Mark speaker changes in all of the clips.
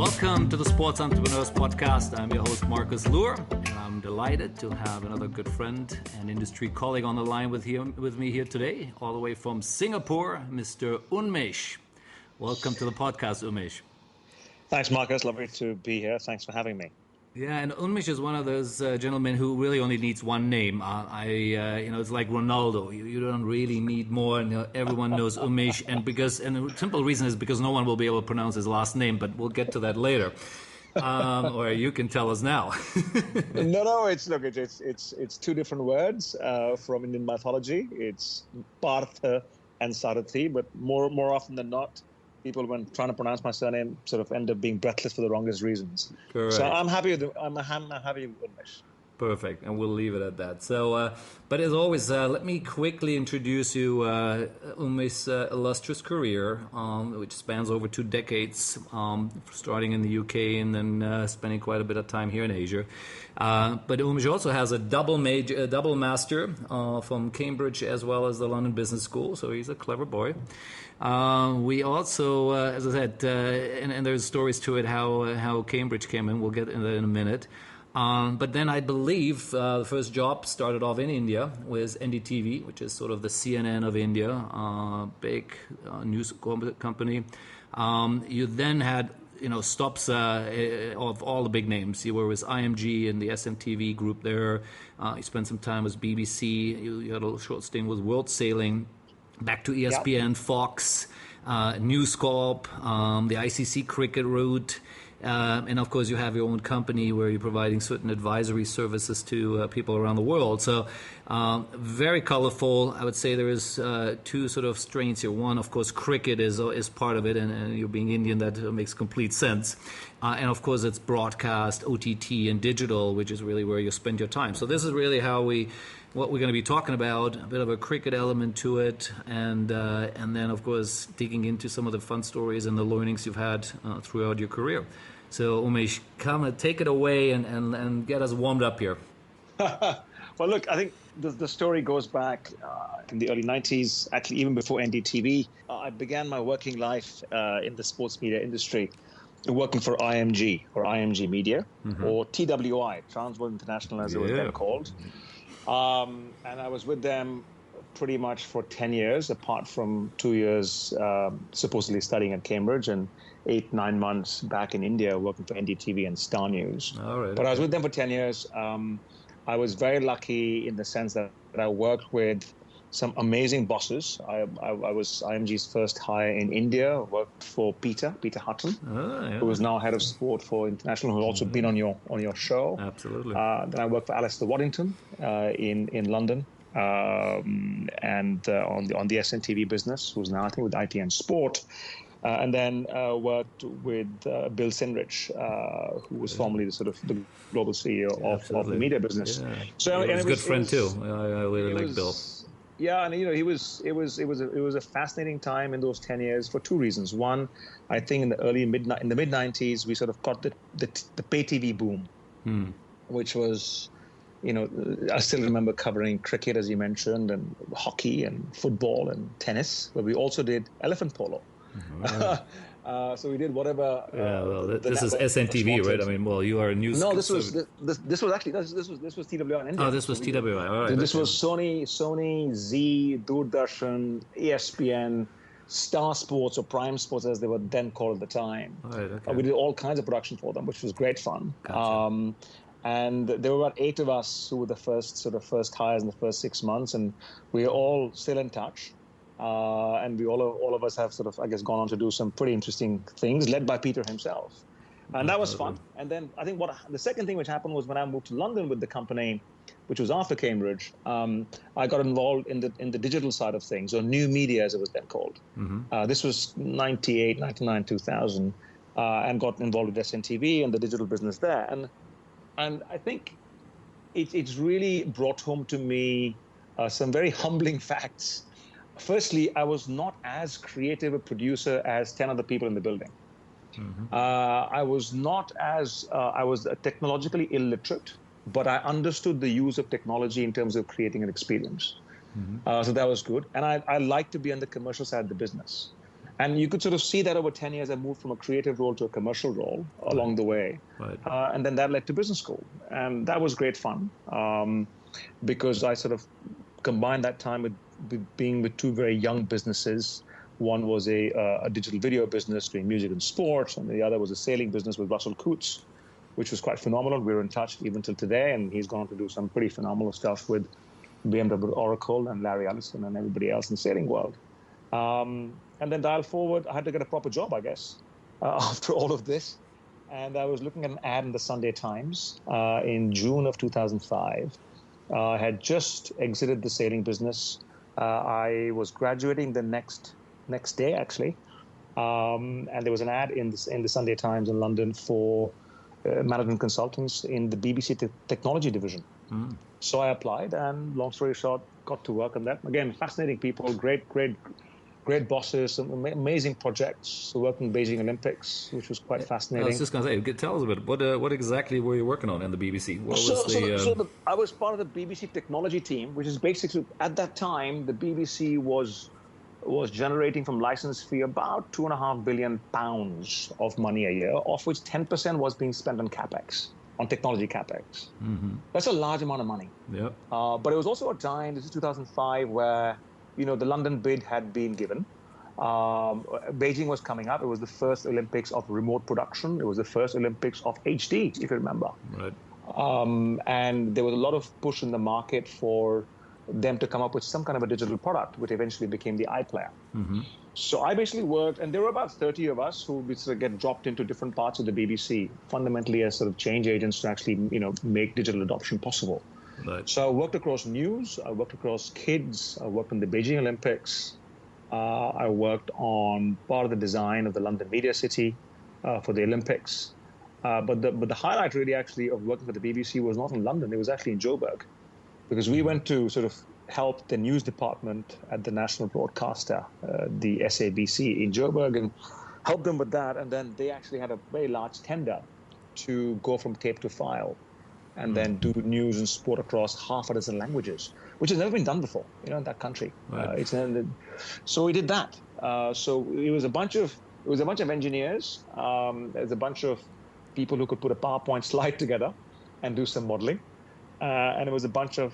Speaker 1: Welcome to the Sports Entrepreneurs Podcast. I'm your host, Marcus Luhr, and I'm delighted to have another good friend and industry colleague on the line with me here today, all the way from Singapore, Mr. Unmish. Welcome to the podcast, Unmish.
Speaker 2: Thanks, Marcus. Lovely to be here. Thanks for having me.
Speaker 1: Yeah, and Unmish is one of those gentlemen who really only needs one name. It's like Ronaldo. You don't really need more. Everyone knows Unmish, and the simple reason is because no one will be able to pronounce his last name. But we'll get to that later, or you can tell us now.
Speaker 2: No. It's two different words from Indian mythology. It's Parthasarathi, but more often than not, people, when trying to pronounce my surname, sort of end up being breathless for the wrongest reasons.
Speaker 1: Correct.
Speaker 2: So I'm happy with Unmish.
Speaker 1: Perfect, and we'll leave it at that. So, but as always, let me quickly introduce you Unmish's illustrious career, which spans over 2 decades, starting in the UK and then spending quite a bit of time here in Asia. But Unmish also has a double master from Cambridge as well as the London Business School, so he's a clever boy. We also, as I said, and there's stories to it how Cambridge came in. We'll get into that in a minute. But then I believe the first job started off in India with NDTV, which is sort of the CNN of India, big news company. You then had stops of all the big names. You were with IMG and the SMTV group there. You spent some time with BBC. You had a short stint with World Sailing. Back to ESPN, yep. Fox, News Corp, the ICC cricket route. And of course, you have your own company where you're providing certain advisory services to people around the world. So very colorful. I would say there is 2 sort of strains here. One, of course, cricket is part of it, and you being Indian, that makes complete sense. And of course, it's broadcast, OTT, and digital, which is really where you spend your time. So this is really what we're going to be talking about, a bit of a cricket element to it, and then, of course, digging into some of the fun stories and the learnings you've had throughout your career. So, Unmish, come take it away and get us warmed up here.
Speaker 2: Well, look, I think the story goes back in the early 90s, actually even before NDTV. I began my working life in the sports media industry, working for IMG, or IMG Media, or TWI, Trans World International, as it was then called. And I was with them pretty much for 10 years, apart from 2 years supposedly studying at Cambridge and 8-9 months back in India working for NDTV and Star News.
Speaker 1: All right,
Speaker 2: but I was with them for 10 years. I was very lucky in the sense that I worked with some amazing bosses. I was IMG's first hire in India, worked for Peter Hutton, who is now head of sport for International, who's also been on your show.
Speaker 1: Absolutely.
Speaker 2: Then I worked for Alistair Waddington in London, and on the SNTV business, who's now, I think, with ITN Sport. And then worked with Bill Sinrich, who was formerly the global CEO of the media business.
Speaker 1: Yeah.
Speaker 2: So
Speaker 1: he was a good friend too. I really like Bill.
Speaker 2: Yeah, and it was a fascinating time in those 10 years for 2 reasons. One, I think in the mid 90s we sort of caught the pay TV boom, which was, I still remember covering cricket, as you mentioned, and hockey and football and tennis, but we also did elephant polo. So we did whatever.
Speaker 1: This is SNTV, right? I mean, well, you are a news.
Speaker 2: No, this was TWI.
Speaker 1: Oh, this was TWI. All right.
Speaker 2: This was Sony, Z, Doordarshan, ESPN, Star Sports, or Prime Sports, as they were then called at the time.
Speaker 1: All right, okay.
Speaker 2: We did all kinds of production for them, which was great fun.
Speaker 1: Gotcha.
Speaker 2: And there were about 8 of us who were the first hires in the first 6 months, and we are all still in touch. And we all of us have sort of, I guess, gone on to do some pretty interesting things, led by Peter himself. And that was fun. And then I think the second thing which happened was when I moved to London with the company, which was after Cambridge, I got involved in the digital side of things, or new media, as it was then called. This was 98, 99, 2000, and got involved with SNTV and the digital business there. And I think it's really brought home to me some very humbling facts. Firstly, I was not as creative a producer as 10 other people in the building. I was technologically illiterate, but I understood the use of technology in terms of creating an experience. So that was good. And I like to be on the commercial side of the business. And you could sort of see that over 10 years, I moved from a creative role to a commercial role along the way.
Speaker 1: Right.
Speaker 2: And then that led to business school. And that was great fun because I sort of combined that time with being with two very young businesses. One was a digital video business doing music and sports, and the other was a sailing business with Russell Coutts, which was quite phenomenal. We're in touch even till today, and he's gone on to do some pretty phenomenal stuff with BMW Oracle and Larry Ellison and everybody else in the sailing world. And then dial forward, I had to get a proper job, I guess, after all of this. And I was looking at an ad in the Sunday Times in June of 2005. I had just exited the sailing business. I was graduating the next day, actually. And there was an ad in the Sunday Times in London for management consultants in the BBC technology division. Mm. So I applied, and long story short, got to work on that. Again, fascinating people, great bosses, some amazing projects. So working in Beijing Olympics, which was quite fascinating.
Speaker 1: I was just going to say, tell us a bit, what exactly were you working on in the BBC?
Speaker 2: I was part of the BBC technology team, which is basically, at that time, the BBC was generating from license fee about £2.5 billion of money a year, of which 10% was being spent on CapEx, on technology CapEx. Mm-hmm. That's a large amount of money.
Speaker 1: Yep.
Speaker 2: But it was also a time, this is 2005, where the London bid had been given. Beijing was coming up. It was the first Olympics of remote production. It was the first Olympics of HD, if you remember.
Speaker 1: Right.
Speaker 2: And there was a lot of push in the market for them to come up with some kind of a digital product, which eventually became the iPlayer. Mm-hmm. So I basically worked, and there were about 30 of us who would sort of get dropped into different parts of the BBC, fundamentally as sort of change agents to actually, make digital adoption possible.
Speaker 1: Right.
Speaker 2: So I worked across news, I worked across kids, I worked on the Beijing Olympics, I worked on part of the design of the London Media City for the Olympics. But the highlight really actually of working for the BBC was not in London, it was actually in Joburg. Because we went to sort of help the news department at the national broadcaster, the SABC in Joburg, and help them with that. And then they actually had a very large tender to go from tape to file and then do news and sport across half a dozen languages, which has never been done before, in that country. Right. So we did that. So it was a bunch of engineers. There's a bunch of people who could put a PowerPoint slide together and do some modeling. And it was a bunch of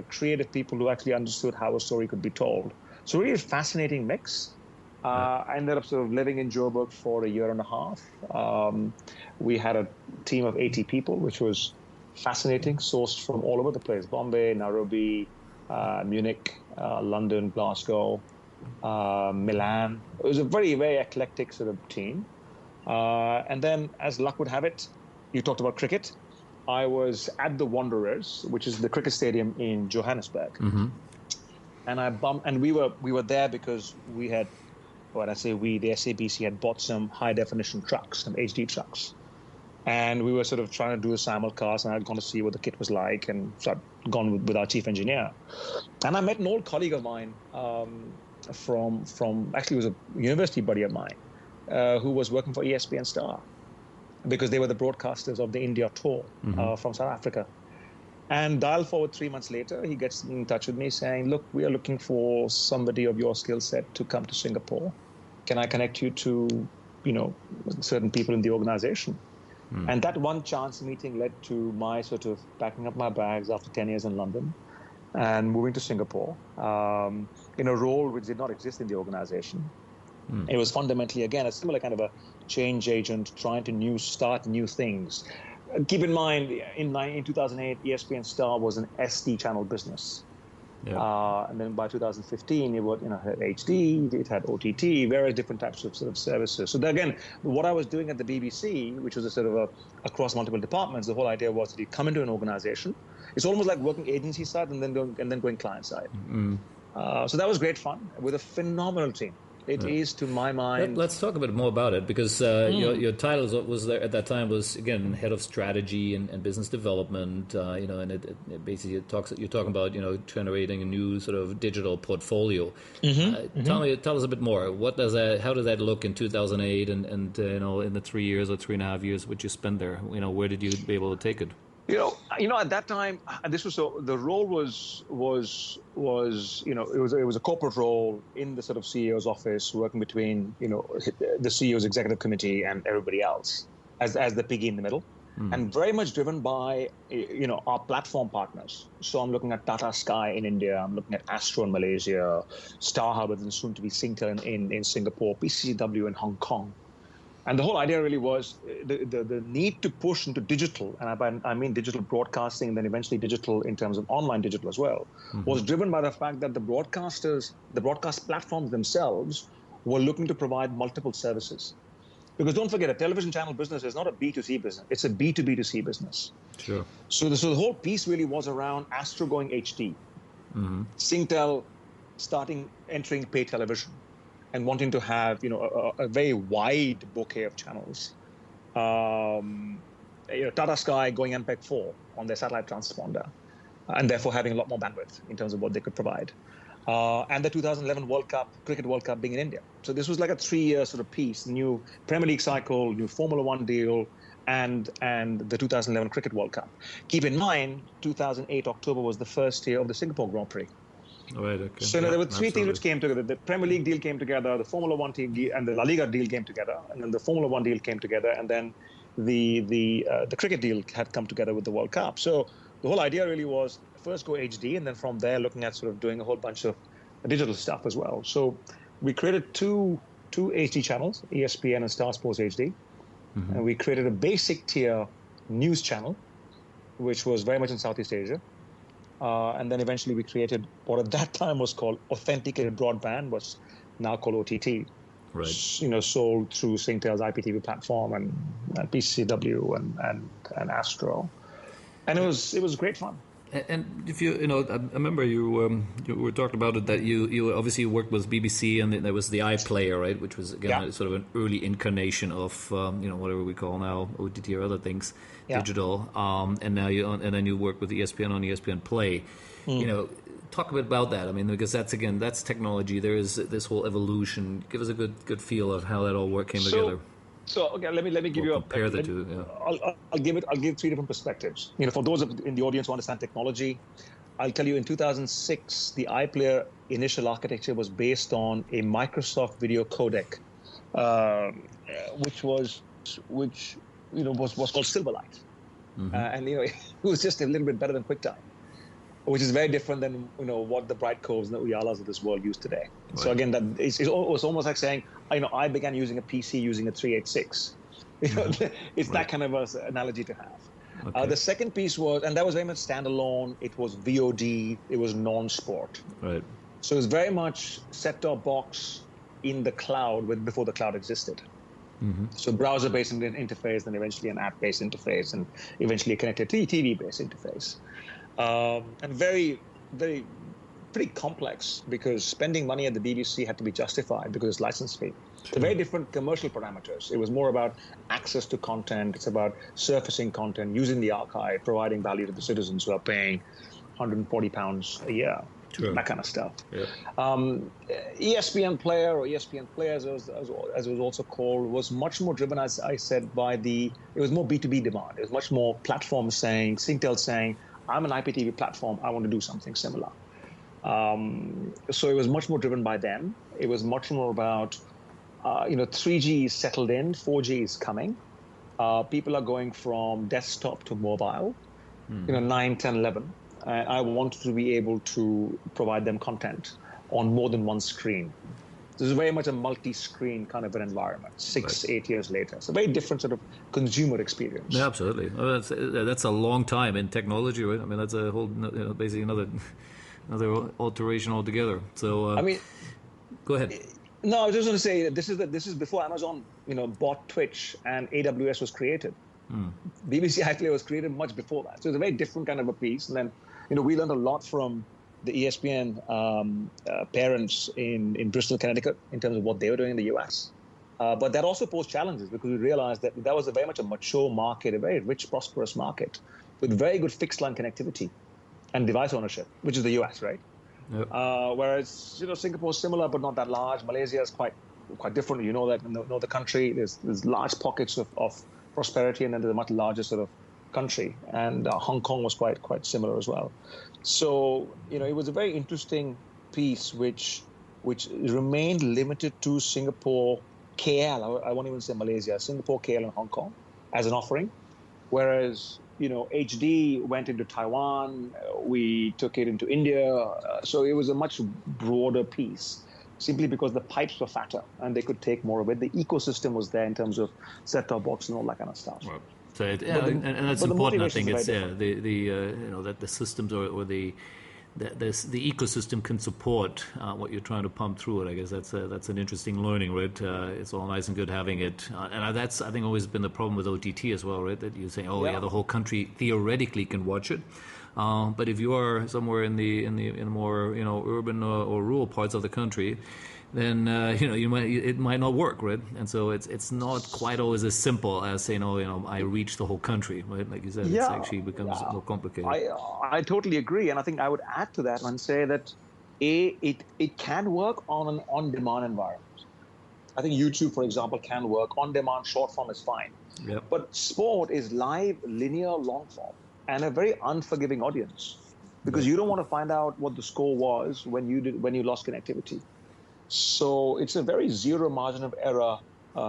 Speaker 2: creative people who actually understood how a story could be told. So really a fascinating mix. I ended up sort of living in Joburg for a year and a half. We had a team of 80 people, which was fascinating, sourced from all over the place: Bombay, Nairobi, Munich, London, Glasgow, Milan. It was a very, very eclectic sort of team. And then, as luck would have it, you talked about cricket. I was at the Wanderers, which is the cricket stadium in Johannesburg. Mm-hmm. And we were there because we had, when I say we, the SABC had bought some high definition trucks, some HD trucks. And we were sort of trying to do a simulcast, and I'd gone to see what the kit was like, and so I'd gone with our chief engineer. And I met an old colleague of mine from actually was a university buddy of mine who was working for ESPN Star, because they were the broadcasters of the India tour from South Africa. And dial forward 3 months later, he gets in touch with me saying, look, we are looking for somebody of your skill set to come to Singapore. Can I connect you to, certain people in the organization? And that one chance meeting led to my sort of packing up my bags after 10 years in London and moving to Singapore in a role which did not exist in the organization. It was fundamentally, again, a similar kind of a change agent trying to start new things. Keep in mind, in 2008, ESPN Star was an SD channel business. Yeah. And then by 2015, it had HD, it had OTT, various different types of sort of services. So again, what I was doing at the BBC, which was a sort of across multiple departments, the whole idea was that you come into an organization. It's almost like working agency side and then going client side. So that was great fun with a phenomenal team. It is, to my mind.
Speaker 1: Let's talk a bit more about it, because your title was there at that time was, again, head of strategy and business development. And it basically you're talking about generating a new sort of digital portfolio. Tell us a bit more. How does that look in 2008 and in the 3 years or 3.5 years which you spent there? Where did you be able to take it?
Speaker 2: At that time, this was so the role was it was a corporate role in the sort of CEO's office, working between the CEO's executive committee and everybody else as the piggy in the middle, and very much driven by our platform partners. So I'm looking at Tata Sky in India, I'm looking at Astro in Malaysia, StarHub and soon to be Singtel in Singapore, PCCW in Hong Kong. And the whole idea really was the need to push into digital, and I mean digital broadcasting, and then eventually digital in terms of online digital as well, was driven by the fact that the broadcast platforms themselves were looking to provide multiple services. Because don't forget, a television channel business is not a B2C business, it's a B2B2C business.
Speaker 1: Sure.
Speaker 2: So the whole piece really was around Astro going HD, Singtel entering pay television, and wanting to have a very wide bouquet of channels. Tata Sky going MPEG-4 on their satellite transponder, and therefore having a lot more bandwidth in terms of what they could provide. And the 2011 Cricket World Cup being in India. So this was like a 3-year sort of piece, new Premier League cycle, new Formula One deal, and the 2011 Cricket World Cup. Keep in mind, 2008 October was the first year of the Singapore Grand Prix.
Speaker 1: Right, okay.
Speaker 2: So there were three things which came together. The Premier League deal came together, the Formula One team and the La Liga deal came together, and then the Formula One deal came together, and then the cricket deal had come together with the World Cup. So the whole idea really was first go HD, and then from there looking at sort of doing a whole bunch of digital stuff as well. So we created two HD channels, ESPN and Star Sports HD, and we created a basic tier news channel, which was very much in Southeast Asia. And then eventually we created what at that time was called authenticated broadband, what's now called OTT.
Speaker 1: Right.
Speaker 2: Sold through Singtel's IPTV platform and PCCW and Astro. And it was great fun.
Speaker 1: And if I remember you were talking about it, that you obviously worked with BBC, and there was the iPlayer, right, which was again sort of an early incarnation of whatever we call now OTT or other things, digital. And now then you work with ESPN on ESPN Play. Talk a bit about that. I mean, because that's technology. There is this whole evolution. Give us a good feel of how that all came together.
Speaker 2: So okay, let me give you
Speaker 1: compare the two. Yeah.
Speaker 2: I'll give three different perspectives. For those in the audience who understand technology, I'll tell you in 2006 the iPlayer initial architecture was based on a Microsoft video codec, which was called Silverlight, and it was just a little bit better than QuickTime, which is very different than what the Brightcoves and the Uyalas of this world use today. Right. So again, that it's almost like saying, I began using a PC using a 386. It's that kind of an analogy to have. Okay. The second piece was, and that was very much standalone. It was VOD. It was non-sport.
Speaker 1: Right.
Speaker 2: So it was very much set-top box in the cloud before the cloud existed. So browser-based interface, then eventually an app-based interface, and eventually a connected TV-based interface. And very, very, pretty complex, because spending money at the BBC had to be justified because it's license fee. So very different commercial parameters. It was more about access to content. It's about surfacing content, using the archive, providing value to the citizens who are paying £140 a year. That kind of stuff. Yeah. ESPN Player, or ESPN Players as it was also called, was much more driven, as I said, by it was more B2B demand. It was much more platforms saying, Singtel saying, I'm an IPTV platform, I want to do something similar. So it was much more driven by them. It was much more about, 3G is settled in, 4G is coming. People are going from desktop to mobile, 9, 10, 11. I wanted to be able to provide them content on more than one screen. This is very much a multi-screen kind of an environment, 8 years later. It's a very different sort of consumer experience.
Speaker 1: Yeah, absolutely. Well, that's a long time in technology, right? I mean, that's a whole, basically another alteration altogether. So, go ahead.
Speaker 2: No, I was just going to say that this is before Amazon, bought Twitch and AWS was created. BBC iPlayer was created much before that. So it's a very different kind of a piece. And then, we learned a lot from the ESPN parents in Bristol, Connecticut, in terms of what they were doing in the US. But that also posed challenges, because we realized that was very much a mature market, a very rich, prosperous market with very good fixed line connectivity and device ownership, which is the US, right? Yep. Whereas, Singapore is similar, but not that large. Malaysia is quite different. That, know the country. There's large pockets of prosperity, and then there's a much larger sort of country, and Hong Kong was quite similar as well. So it was a very interesting piece, which remained limited to Singapore, KL. I won't even say Malaysia, Singapore, KL, and Hong Kong as an offering. Whereas HD went into Taiwan, we took it into India, so it was a much broader piece. Simply because the pipes were fatter and they could take more of it. The ecosystem was there in terms of set-top box and all that kind of stuff.
Speaker 1: Right. So and that's important. I think it's that the systems or the ecosystem can support what you're trying to pump through it. I guess that's an interesting learning, right? It's all nice and good having it, and that's I think always been the problem with OTT as well, right? That you say, the whole country theoretically can watch it, but if you are somewhere in the more urban or rural parts of the country, then it might not work, right? And so it's not quite always as simple as saying, I reach the whole country, right? Like you said, it actually becomes more complicated.
Speaker 2: I totally agree, and I think I would add to that and say that it can work on an on-demand environment. I think YouTube, for example, can work on-demand. Short form is fine, but sport is live, linear, long form, and a very unforgiving audience because you don't want to find out what the score was when you lost connectivity. So it's a very zero margin of error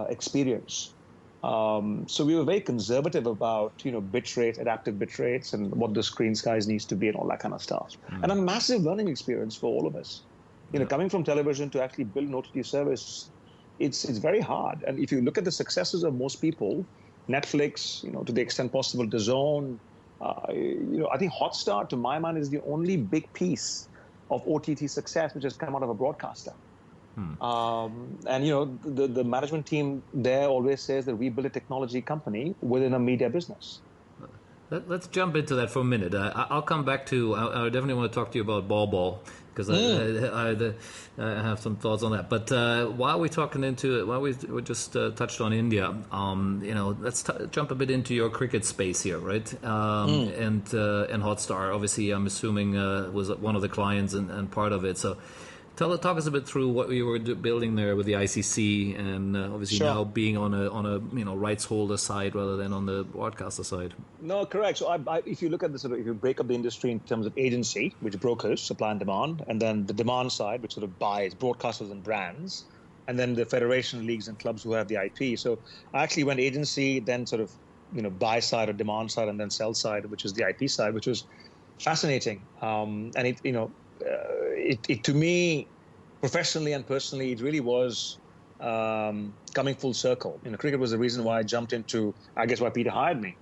Speaker 2: experience. So we were very conservative about bit rate, adaptive bit rates, and what the screen size needs to be, and all that kind of stuff. And a massive learning experience for all of us. Coming from television to actually build an OTT service, it's very hard. And if you look at the successes of most people, Netflix, to the extent possible, DAZN, I think Hotstar, to my mind, is the only big piece of OTT success which has come out of a broadcaster. And the management team there always says that we build a technology company within a media business.
Speaker 1: Let's jump into that for a minute. I'll come back to. I definitely want to talk to you about ball because I have some thoughts on that. But while we're talking into it, while we just touched on India, let's jump a bit into your cricket space here, right? And Hotstar, obviously, I'm assuming was one of the clients and part of it. So. Talk us a bit through what you were building there with the ICC, and obviously now being on a rights holder side rather than on the broadcaster side.
Speaker 2: No, correct. So if you look at if you break up the industry in terms of agency, which brokers, supply and demand, and then the demand side, which sort of buys broadcasters and brands, and then the federation, leagues, and clubs who have the IP. So I actually went agency, then sort of buy side or demand side, and then sell side, which is the IP side, which was fascinating. And it to me, professionally and personally, it really was coming full circle. Cricket was the reason why I jumped into, I guess, why Peter hired me,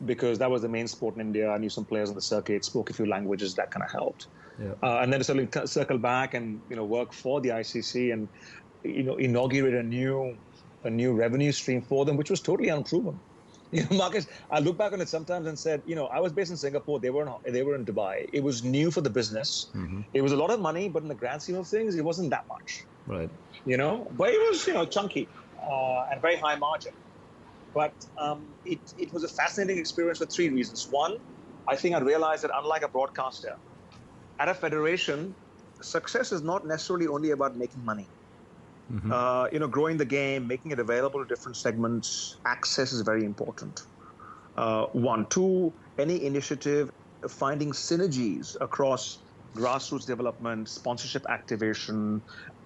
Speaker 2: because that was the main sport in India. I knew some players on the circuit, spoke a few languages, that kind of helped. And then to sort of circle back and work for the ICC and inaugurate a new revenue stream for them, which was totally unproven. Marcus, I look back on it sometimes and said, I was based in Singapore. They were in Dubai. It was new for the business. It was a lot of money, but in the grand scheme of things, it wasn't that much.
Speaker 1: Right.
Speaker 2: But it was, chunky and very high margin. But it was a fascinating experience for three reasons. One, I think I realized that unlike a broadcaster, at a federation, success is not necessarily only about making money. Growing the game, making it available to different segments, access is very important. One. Two, any initiative, finding synergies across grassroots development, sponsorship activation,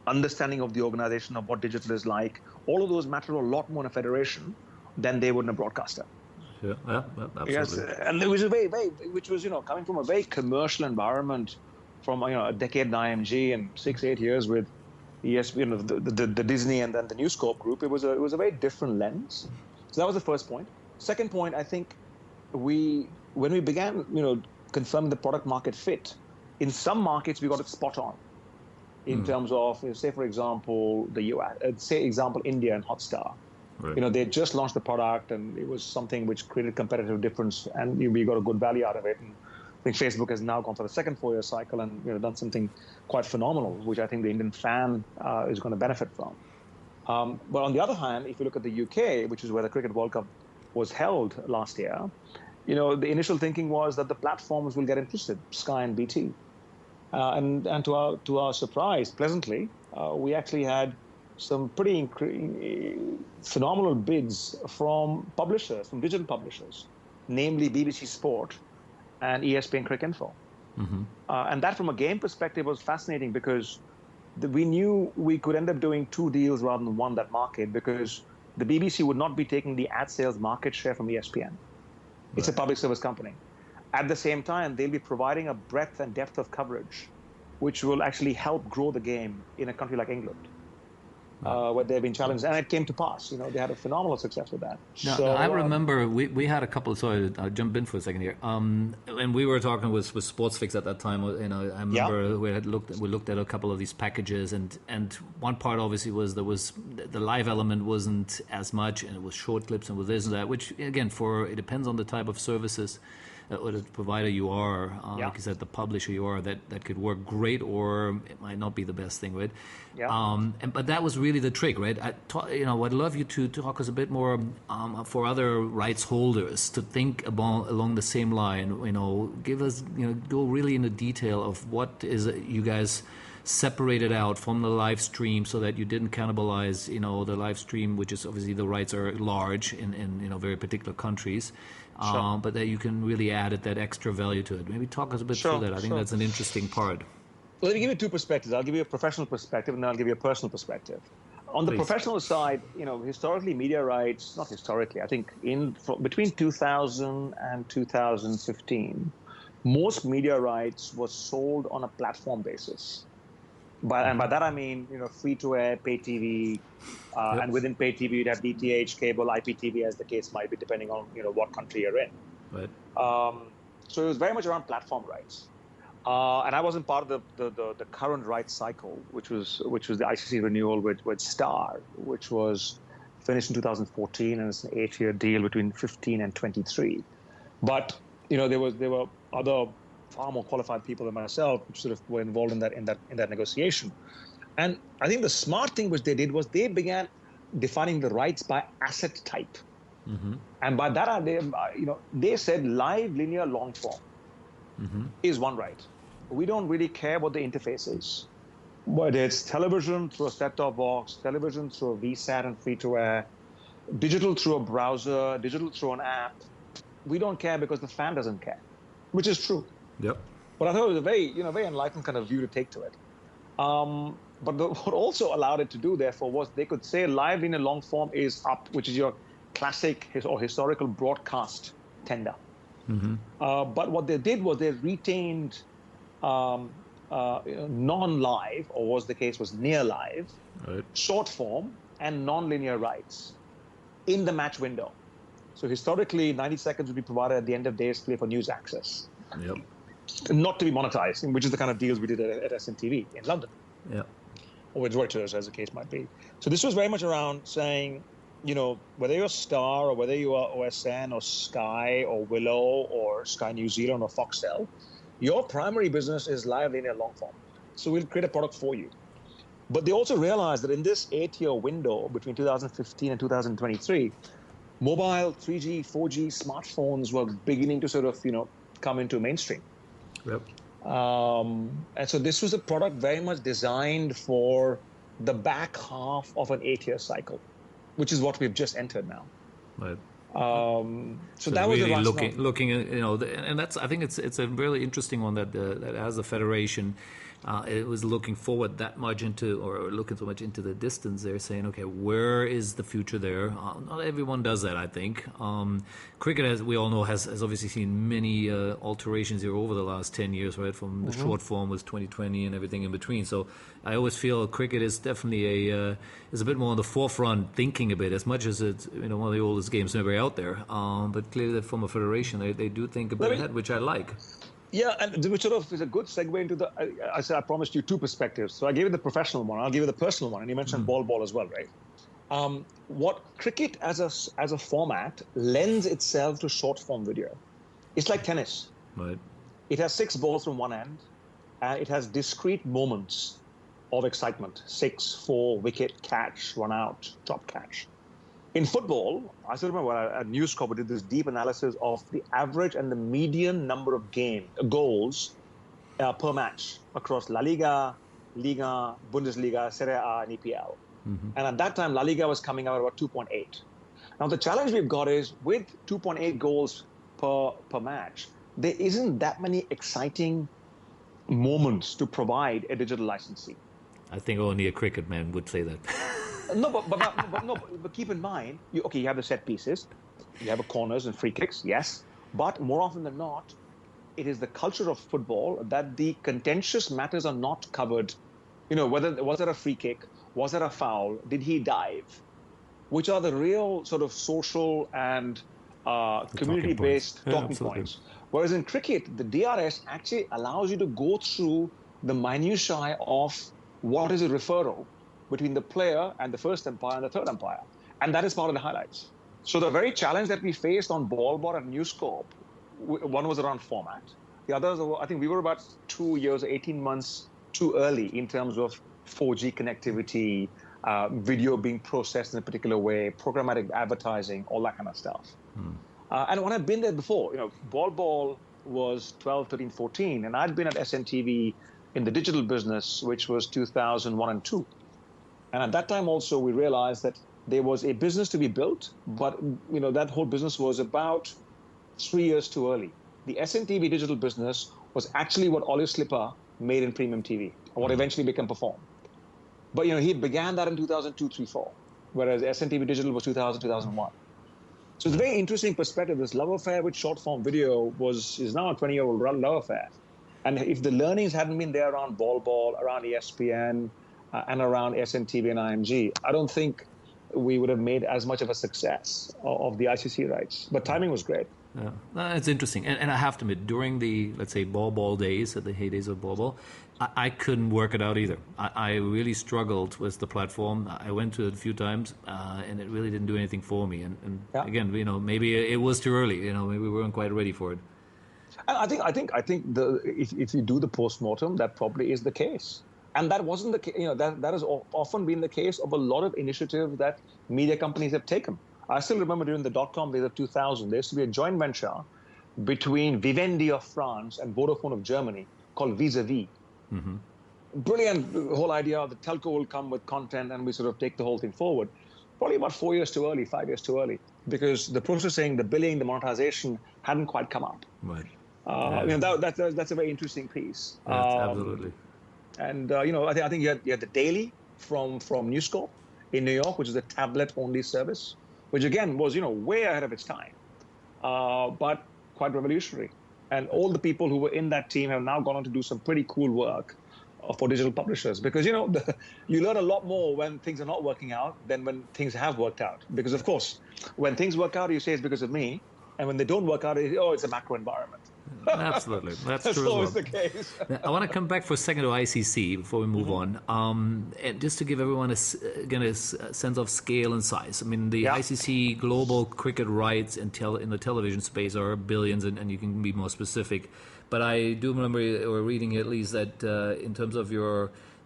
Speaker 2: understanding of the organization of what digital is like, all of those matter a lot more in a federation than they would in a broadcaster.
Speaker 1: Yeah, absolutely.
Speaker 2: Yes, and it was which was coming from a very commercial environment, from a decade in IMG and 6-8 years with ESPN, the Disney, and then the News Corp group. It was a very different lens. So that was the first point. Second point, I think when we began confirming the product market fit, in some markets we got it spot on in terms of, say for example the US, India and Hotstar. Right. They just launched the product and it was something which created competitive difference, and we got a good value out of it. And I think Facebook has now gone for the second 4-year cycle and done something quite phenomenal, which I think the Indian fan is going to benefit from. But on the other hand, if you look at the UK, which is where the Cricket World Cup was held last year, the initial thinking was that the platforms will get interested, Sky and BT. And to our surprise, pleasantly, we actually had some pretty phenomenal bids from publishers, from digital publishers. namely BBC Sport and ESPN Cricinfo. And that, from a game perspective, was fascinating because we knew we could end up doing two deals rather than one that market, because the BBC would not be taking the ad sales market share from ESPN. It's a public service company. At the same time, they'll be providing a breadth and depth of coverage, which will actually help grow the game in a country like England, where they've been challenged. And it came to pass. They had a phenomenal success with that.
Speaker 1: Now, I remember we had a couple. Sorry, I'll jump in for a second here. And we were talking with Sportsfix at that time. I remember we looked at a couple of these packages, and one part obviously was the live element wasn't as much, and it was short clips and with this and that. Which again, it depends on the type of services or the provider you are, like you said, the publisher you are, that could work great, or it might not be the best thing, right? Yeah. But that was really the trick, right? I'd love you to talk us a bit more for other rights holders to think about along the same line. Give us, go really into detail of what is you guys separated out from the live stream so that you didn't cannibalize, the live stream, which is obviously the rights are large in very particular countries. Sure. But that you can really add that extra value to it. Maybe talk us a bit through that. I think that's an interesting part.
Speaker 2: Well, let me give you two perspectives. I'll give you a professional perspective, and then I'll give you a personal perspective. On the professional side, historically, media rights, not historically, I think between 2000 and 2015, most media rights was sold on a platform basis. And by that I mean, free-to-air, pay TV, and within pay TV you'd have DTH, cable, IPTV, as the case might be, depending on what country you're in. Right. So it was very much around platform rights, and I wasn't part of the current rights cycle, which was the ICC renewal with Star, which was finished in 2014, and it's an 8-year deal between 15 and 23. But there were other far more qualified people than myself who sort of were involved in that negotiation. And I think the smart thing which they did was they began defining the rights by asset type. And by that they said live linear long form is one right. We don't really care what the interface is, whether it's television through a set-top box, television through a VSAT and free-to-air, digital through a browser, digital through an app. We don't care because the fan doesn't care, which is true. Yep. But I thought it was a very enlightened kind of view to take to it. But what also allowed it to do, therefore, was they could say live linear long form is up, which is your classic or historical broadcast tender. But what they did was they retained non-live, or was the case was near live, short form, and non-linear rights in the match window. So historically, 90 seconds would be provided at the end of day's play for news access. Yep. Not to be monetized, which is the kind of deals we did at SNTV in London. Yeah. Or with Reuters, as the case might be. So this was very much around saying, whether you're Star or whether you are OSN or Sky or Willow or Sky New Zealand or Foxtel, your primary business is live linear long form. So we'll create a product for you. But they also realized that in this 8-year window between 2015 and 2023, mobile, 3G, 4G, smartphones were beginning to sort of, come into mainstream. Yep. And so this was a product very much designed for the back half of an 8-year cycle, which is what we've just entered now. Right. So that was
Speaker 1: really looking at, and that's, I think it's a really interesting one that as a federation, it was looking forward that much or looking so much into the distance. They're saying, okay, where is the future there? Not everyone does that, I think. Cricket, as we all know, has obviously seen many alterations here over the last 10 years, right? From the short form with 2020 and everything in between. So I always feel cricket is definitely is a bit more on the forefront, thinking a bit, as much as it's one of the oldest games never out there. But clearly, from a federation, they do think a bit ahead, which I like.
Speaker 2: Yeah, and which sort of is a good segue into I said I promised you two perspectives. So I gave you the professional one, I'll give you the personal one, and you mentioned ball as well, right? What cricket as a format lends itself to short form video. It's like tennis. Right. It has 6 balls from one end, and it has discrete moments of excitement: 6, 4, wicket, catch, run out, drop catch. In football, I still remember at News Corp we did this deep analysis of the average and the median number of goals per match across La Liga, Liga, Bundesliga, Serie A, and EPL. And at that time, La Liga was coming out at about 2.8. Now, the challenge we've got is with 2.8 goals per match, there isn't that many exciting moments to provide a digital licensee.
Speaker 1: I think only a cricket man would say that.
Speaker 2: No, but keep in mind, you have the set pieces, you have the corners and free kicks, yes, but more often than not, it is the culture of football that the contentious matters are not covered. Whether was there a free kick, was there a foul, did he dive, which are the real sort of social and
Speaker 1: The talking points.
Speaker 2: community-based
Speaker 1: Yeah,
Speaker 2: talking
Speaker 1: absolutely.
Speaker 2: points. Whereas in cricket, the DRS actually allows you to go through the minutiae of what is a referral between the player and the first umpire and the third umpire. And that is part of the highlights. So the very challenge that we faced on BallBall and NewsCorp, one was around format. The others, I think we were about 2 years, 18 months too early in terms of 4G connectivity, video being processed in a particular way, programmatic advertising, all that kind of stuff. And when I've been there before, BallBall was 12, 13, 14, and I'd been at SNTV in the digital business, which was 2001 and 2. And at that time also, we realized that there was a business to be built, but that whole business was about 3 years too early. The SNTV digital business was actually what Olive Slipper made in premium TV, and what eventually became Perform. But he began that in 2002, 3, 4, whereas SNTV digital was 2000, 2001. So it's a very interesting perspective. This love affair with short form video is now a 20-year-old love affair. And if the learnings hadn't been there around BallBall, around ESPN, and around SNTV and IMG, I don't think we would have made as much of a success of the ICC rights. But timing was great.
Speaker 1: Yeah, it's interesting. And I have to admit, during the, let's say, ball days, at the heydays of ball, I couldn't work it out either. I really struggled with the platform. I went to it a few times, and it really didn't do anything for me. And
Speaker 2: Yeah.
Speaker 1: again, maybe it was too early. Maybe we weren't quite ready for it.
Speaker 2: And I think if you do the postmortem, that probably is the case. And that wasn't the case. That has often been the case of a lot of initiatives that media companies have taken. I still remember during the dot-com days of 2000, there used to be a joint venture between Vivendi of France and Vodafone of Germany called Vis-a-Vis.
Speaker 1: Mm-hmm.
Speaker 2: Brilliant whole idea. The telco will come with content and we sort of take the whole thing forward. Probably about 4 years too early, 5 years too early, because the processing, the billing, the monetization hadn't quite come up.
Speaker 1: Right.
Speaker 2: That's a very interesting piece.
Speaker 1: Absolutely.
Speaker 2: And I think you had the Daily from News Corp in New York, which is a tablet-only service, which again was way ahead of its time, but quite revolutionary. And all the people who were in that team have now gone on to do some pretty cool work for digital publishers, because you learn a lot more when things are not working out than when things have worked out. Because of course, when things work out, you say it's because of me, and when they don't work out, it's a macro environment.
Speaker 1: Absolutely, that's true.
Speaker 2: always the case.
Speaker 1: Now, I want to come back for a second to ICC before we move on, and just to give everyone a sense of scale and size. I mean, the ICC global cricket rights in the television space are billions, and you can be more specific. But I do remember, or reading at least, that in terms of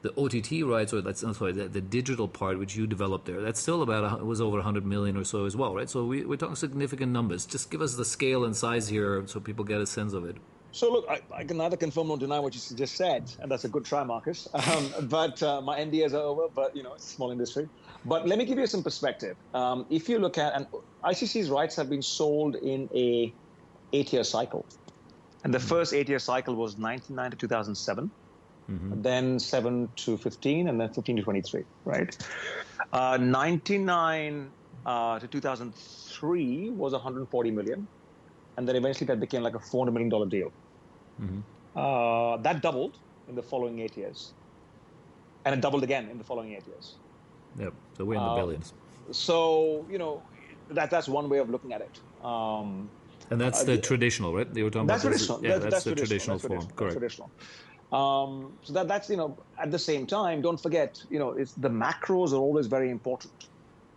Speaker 1: the OTT rights, or the digital part which you developed there, that's still it was over 100 million or so as well, right? So we're talking significant numbers. Just give us the scale and size here so people get a sense of it.
Speaker 2: So look, I can neither confirm nor deny what you just said, and that's a good try, Marcus. But my NDAs are over, but it's a small industry. But let me give you some perspective. If you look at, and ICC's rights have been sold in a 8-year cycle. And the first 8-year cycle was 1999 to 2007. Then 7 to 15, and then 15 to 23, right? 99 to 2003 was 140 million. And then eventually that became like a $400 million deal. That doubled in the following 8 years. And it doubled again in the following 8 years.
Speaker 1: Yep, so we're in the billions.
Speaker 2: So, that's one way of looking at it.
Speaker 1: And that's the traditional, right? You were talking
Speaker 2: that's
Speaker 1: about
Speaker 2: traditional.
Speaker 1: That's the traditional form, correct.
Speaker 2: Traditional. So that's at the same time, don't forget, it's the macros are always very important.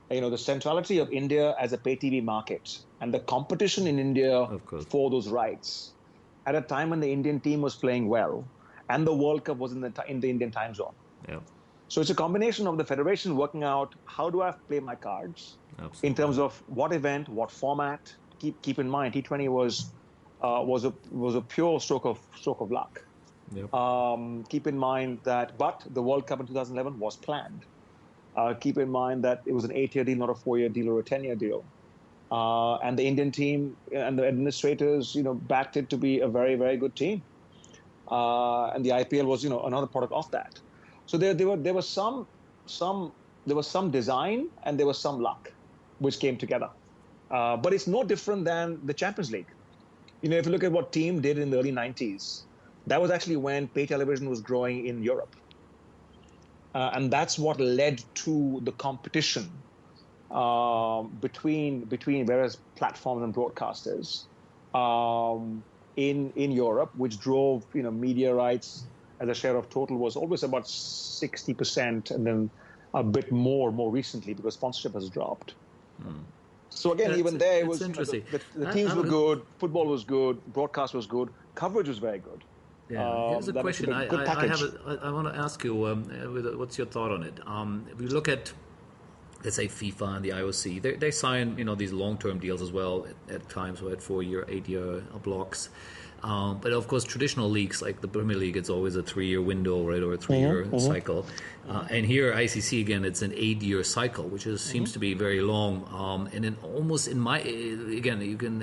Speaker 2: The centrality of India as a pay TV market and the competition in India for those rights at a time when the Indian team was playing well and the World Cup was in the Indian time zone.
Speaker 1: Yeah.
Speaker 2: So it's a combination of the federation working out how do I play my cards in terms of what event, what format. Keep in mind, T20 was a pure stroke of luck. Yep. Keep in mind that, but the World Cup in 2011 was planned. Keep in mind that it was an 8-year deal, not a 4-year deal or a 10-year deal. And the Indian team and the administrators, backed it to be a very, very good team. And the IPL was, another product of that. So there was some design and there was some luck, which came together. But it's no different than the Champions League. If you look at what team did in the early 90s, that was actually when pay television was growing in Europe. And that's what led to the competition between various platforms and broadcasters in Europe, which drove media rights as a share of total was always about 60%, and then a bit more recently because sponsorship has dropped. So again, even there, it was
Speaker 1: interesting.
Speaker 2: The teams were good, football was good, broadcast was good, coverage was very good.
Speaker 1: Yeah, here's a question. I want to ask you, what's your thought on it? If we look at, let's say, FIFA and the IOC, they sign these long-term deals as well at times, at 4-year, 8-year blocks. But of course, traditional leagues like the Premier League, it's always a 3-year window, right, or a 3-year cycle. And here, ICC again, it's an 8-year cycle, which seems to be very long. And then almost again, you can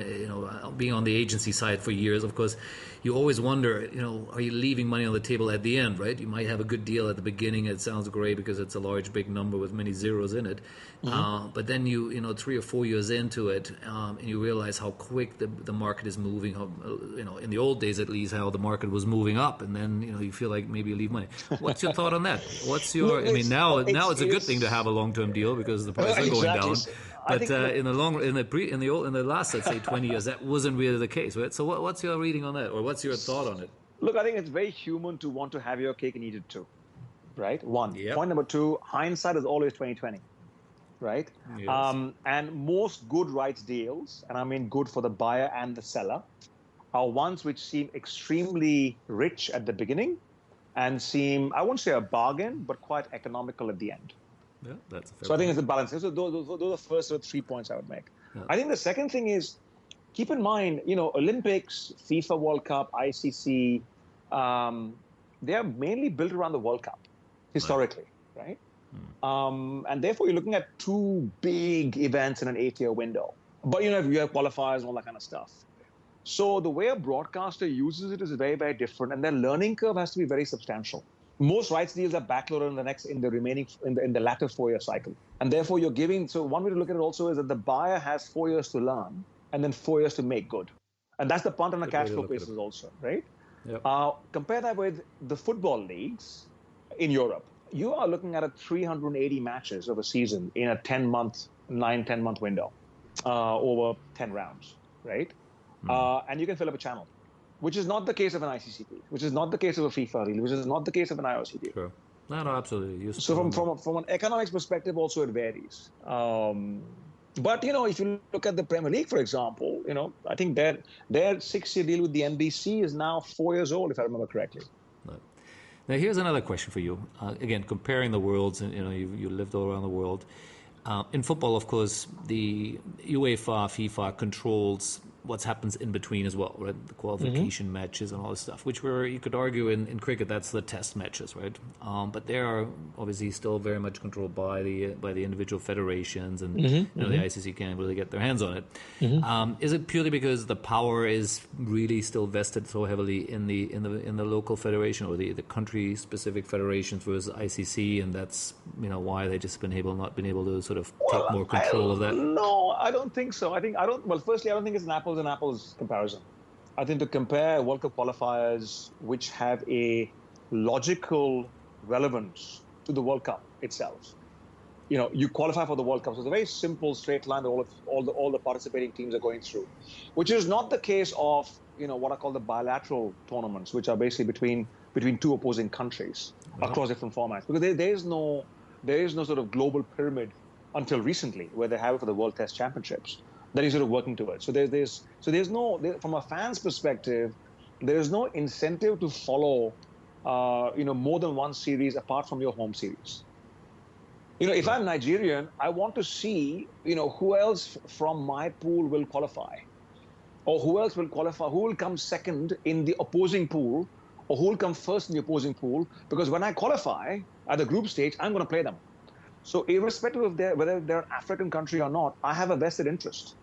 Speaker 1: being on the agency side for years, of course, you always wonder, are you leaving money on the table at the end, right? You might have a good deal at the beginning. It sounds great because it's a large, big number with many zeros in it. But then you 3 or 4 years into it, and you realize how quick the market is moving. How, in the old days at least, how the market was moving up, and then you feel like maybe you leave money. What's your thought on that? What's your? I mean, now it's a good thing to have a long-term deal because the prices are going down. But in the last, let's say, 20 years, that wasn't really the case, right? So what's your reading on that, or what's your thought on it?
Speaker 2: Look, I think it's very human to want to have your cake and eat it too, right? One.
Speaker 1: Yep.
Speaker 2: Point number two, hindsight is always 20/20, right?
Speaker 1: Yes.
Speaker 2: And most good rights deals, and I mean good for the buyer and the seller, are ones which seem extremely rich at the beginning and seem, I won't say a bargain, but quite economical at the end.
Speaker 1: Yeah, that's a fair
Speaker 2: So I think it's a balance. So those are the first 3 points I would make. Yeah. I think the second thing is, keep in mind, Olympics, FIFA World Cup, ICC, they are mainly built around the World Cup, historically, right? And therefore, you're looking at 2 big events in an 8-year window. But, you have qualifiers and all that kind of stuff. So the way a broadcaster uses it is very, very different. And their learning curve has to be very substantial. Most rights deals are backloaded in the latter 4-year cycle. And therefore, you're giving, so one way to look at it also is that the buyer has 4 years to learn and then 4 years to make good. And that's the punt on a cash flow basis also, right?
Speaker 1: Yep.
Speaker 2: Compare that with the football leagues in Europe. You are looking at 380 matches of a season in a 9-10-month window over 10 rounds, right? And you can fill up a channel, which is not the case of an ICC deal, which is not the case of a FIFA deal, which is not the case of an IOC deal.
Speaker 1: Sure. No, absolutely.
Speaker 2: So from an economics perspective, also it varies. But, if you look at the Premier League, for example, I think their 6-year deal with the NBC is now 4 years old, if I remember correctly.
Speaker 1: Right. Now, here's another question for you. Again, comparing the worlds, and you lived all around the world. In football, of course, the UEFA, FIFA controls what happens in between as well, right? The qualification matches and all this stuff, which you could argue in cricket, that's the test matches, right? But they are obviously still very much controlled by the individual federations, and the ICC can't really get their hands on it. Is it purely because the power is really still vested so heavily in the local federation or the country specific federations versus ICC, and that's why they just not been able to sort of take more control of that?
Speaker 2: No, I don't think so. Firstly, I don't think it's an apples and apples comparison. I think to compare World Cup qualifiers, which have a logical relevance to the World Cup itself. You qualify for the World Cup. So it's a very simple, straight line that all the participating teams are going through, which is not the case of, what I call the bilateral tournaments, which are basically between 2 opposing countries across different formats. Because there is no sort of global pyramid until recently, where they have it for the World Test Championships, that is sort of working towards. So there's no, from a fan's perspective, there is no incentive to follow, more than one series apart from your home series. If I'm Nigerian, I want to see, who else from my pool will qualify, or who else will qualify, who will come second in the opposing pool, or who will come first in the opposing pool, because when I qualify at the group stage, I'm going to play them. So irrespective of whether they're an African country or not, I have a vested interest.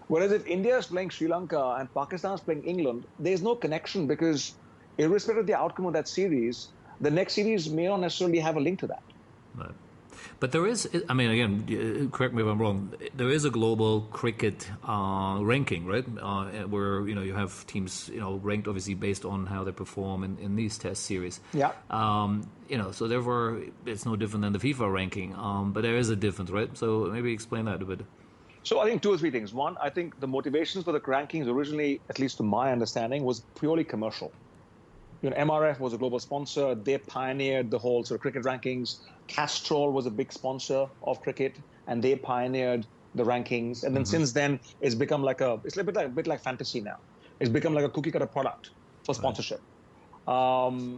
Speaker 2: Whereas if India is playing Sri Lanka and Pakistan is playing England, there's no connection because irrespective of the outcome of that series, the next series may not necessarily have a link to that.
Speaker 1: Right. But there is, I mean, again, correct me if I'm wrong, there is a global cricket ranking, right? Where, you have teams, ranked obviously based on how they perform in these test series.
Speaker 2: Yeah.
Speaker 1: So therefore it's no different than the FIFA ranking, but there is a difference, right? So maybe explain that a bit.
Speaker 2: So I think two or three things. One, I think the motivations for the rankings originally, at least to my understanding, was purely commercial. MRF was a global sponsor. They pioneered the whole sort of cricket rankings. Castrol was a big sponsor of cricket, and they pioneered the rankings. And then since then, it's become it's a bit like fantasy now. It's become like a cookie cutter product for sponsorship. Right.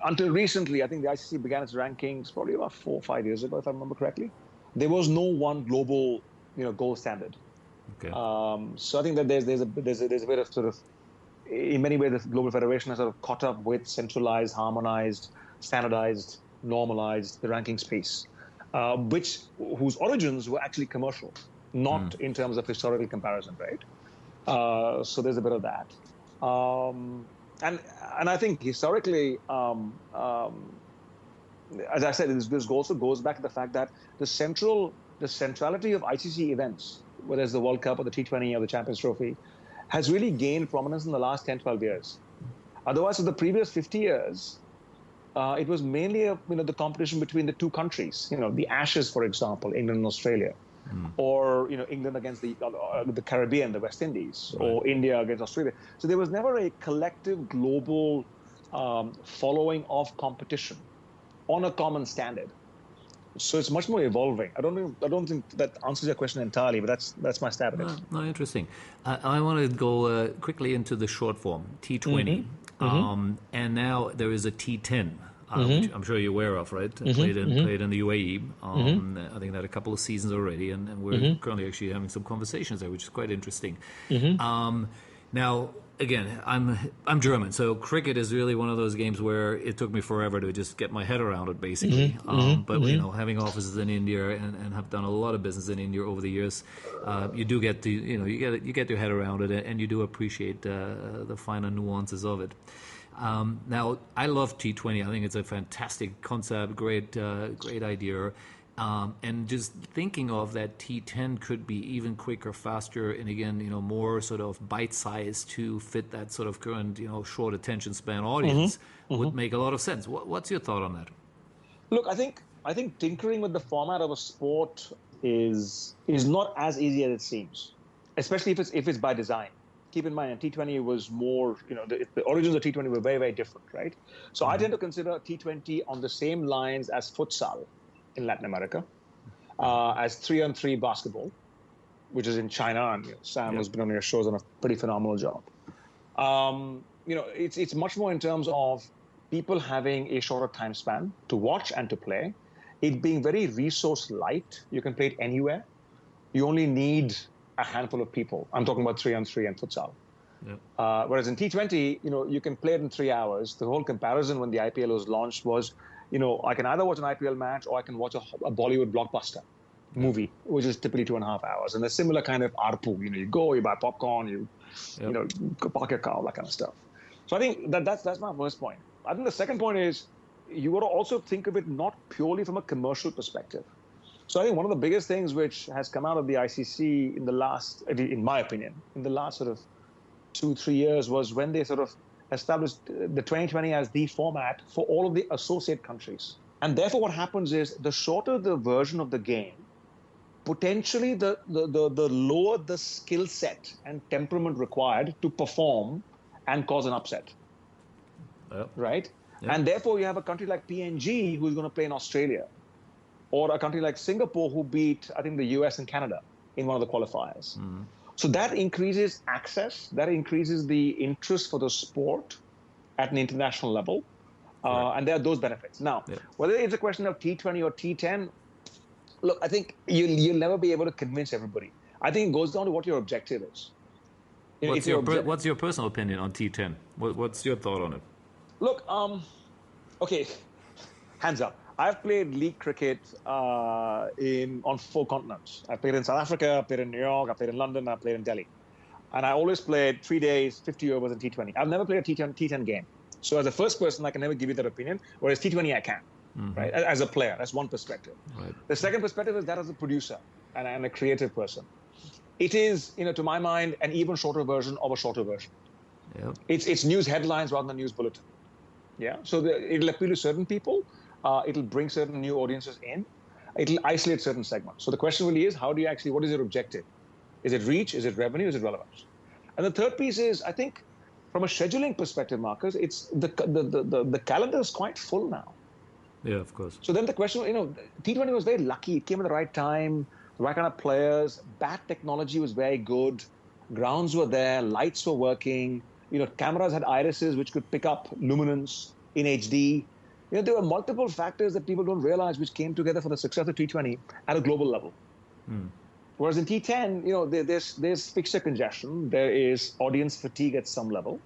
Speaker 2: Until recently, I think the ICC began its rankings probably about 4 or 5 years ago, if I remember correctly. There was no one global, gold standard.
Speaker 1: Okay.
Speaker 2: So I think that there's a bit of sort of, in many ways, the Global Federation has sort of caught up with centralized, harmonized, standardized, normalized the ranking space, whose origins were actually commercial, not in terms of historical comparison, right? So there's a bit of that. And I think historically, as I said, this also goes back to the fact that the centrality of ICC events, whether it's the World Cup or the T20 or the Champions Trophy, has really gained prominence in the last 10, 12 years. Otherwise, for the previous 50 years, it was mainly the competition between the two countries. The Ashes, for example, England and Australia, or England against the Caribbean, the West Indies, right, or India against Australia. So there was never a collective global following of competition on a common standard. So it's much more evolving. I don't think that answers your question entirely, but that's my stab at it.
Speaker 1: No, interesting. I want to go quickly into the short form, T20. And now there is a T10, which I'm sure you're aware of, right? Played in the UAE. I think that a couple of seasons already, and we're currently actually having some conversations there, which is quite interesting. Now, again, I'm German, so cricket is really one of those games where it took me forever to just get my head around it, basically. But having offices in India and have done a lot of business in India over the years, you do get to you get your head around it, and you do appreciate the finer nuances of it. Now, I love T20. I think it's a fantastic concept, great idea. And just thinking of that T10 could be even quicker, faster, and again, more sort of bite-sized to fit that sort of current, short attention span audience would make a lot of sense. What's your thought on that?
Speaker 2: Look, I think tinkering with the format of a sport is not as easy as it seems, especially if it's by design. Keep in mind, T20 was more, the origins of T20 were very, very different, right? So I tend to consider T20 on the same lines as futsal in Latin America, as 3-on-3 basketball, which is in China, and Sam has been on your shows, done a pretty phenomenal job. It's much more in terms of people having a shorter time span to watch and to play. It being very resource light, you can play it anywhere. You only need a handful of people. I'm talking about 3-on-3 and futsal. Whereas in T20, you can play it in 3 hours. The whole comparison when the IPL was launched was, I can either watch an IPL match or I can watch a Bollywood blockbuster movie, which is typically 2.5 hours. And a similar kind of ARPU. You go, you buy popcorn, you park your car, that kind of stuff. So I think that's my first point. I think the second point is you got to also think of it not purely from a commercial perspective. So I think one of the biggest things which has come out of the ICC in my opinion, in the last sort of 2-3 years was when they sort of established the 2020 as the format for all of the associate countries. And therefore what happens is the shorter the version of the game, potentially the lower the skill set and temperament required to perform and cause an upset. Right? And therefore you have a country like PNG who's going to play in Australia, or a country like Singapore who beat, I think, the US and Canada in one of the qualifiers. So that increases access, that increases the interest for the sport at an international level, and there are those benefits. Now, whether it's a question of T20 or T10, look, I think you'll never be able to convince everybody. I think it goes down to what your objective is.
Speaker 1: What's your personal opinion on T10? What's your thought on it?
Speaker 2: Look, okay, hands up. I've played league cricket on 4 continents. I played in South Africa, I played in New York, I played in London, I played in Delhi. And I always played 3 days, 50 overs, and T20. I've never played a T10 game. So as a first person, I can never give you that opinion, whereas T20 I can, right? As a player, that's one perspective.
Speaker 1: Right.
Speaker 2: The second perspective is that as a producer and a creative person. It is, to my mind, an even shorter version of a shorter version.
Speaker 1: Yep.
Speaker 2: It's news headlines rather than news bulletin. Yeah. So it'll appeal to certain people. It'll bring certain new audiences in. It'll isolate certain segments. So the question really is, what is your objective? Is it reach? Is it revenue? Is it relevance? And the third piece is, I think, from a scheduling perspective, Marcus, it's the calendar is quite full now.
Speaker 1: Yeah, of course.
Speaker 2: So then the question, T20 was very lucky. It came at the right time, the right kind of players. Bat technology was very good. Grounds were there. Lights were working. Cameras had irises which could pick up luminance in HD. There were multiple factors that people don't realize which came together for the success of T20 at a global level. Whereas in T10, there's fixture congestion. There is audience fatigue at some level.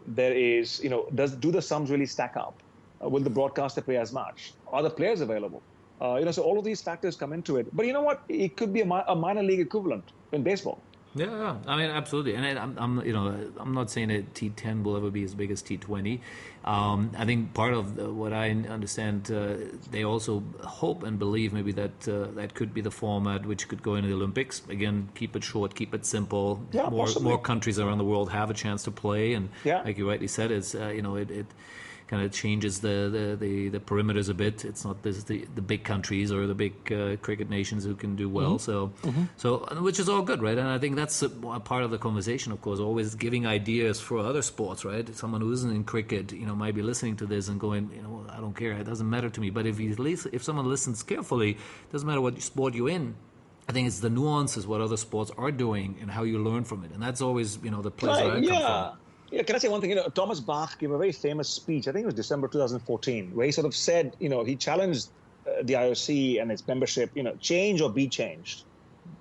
Speaker 2: There is, do the sums really stack up? Will the broadcaster pay as much? Are the players available? So all of these factors come into it. But you know what? It could be a minor league equivalent in baseball.
Speaker 1: Yeah, I mean, absolutely, and I'm not saying that T10 will ever be as big as T20. I think part of what I understand, they also hope and believe maybe that that could be the format which could go into the Olympics. Again, keep it short, keep it simple.
Speaker 2: Yeah,
Speaker 1: more countries around the world have a chance to play, and like you rightly said, it's it kind of changes the perimeters a bit. It's not the big countries or the big cricket nations who can do well. So which is all good, right? And I think that's a part of the conversation, of course, always giving ideas for other sports, right? Someone who isn't in cricket, might be listening to this and going, I don't care, it doesn't matter to me. But if someone listens carefully, it doesn't matter what sport you're in. I think it's the nuances, what other sports are doing and how you learn from it. And that's always, the place where I come from.
Speaker 2: Yeah, can I say one thing? Thomas Bach gave a very famous speech, I think it was December 2014, where he sort of said, he challenged the IOC and its membership, change or be changed.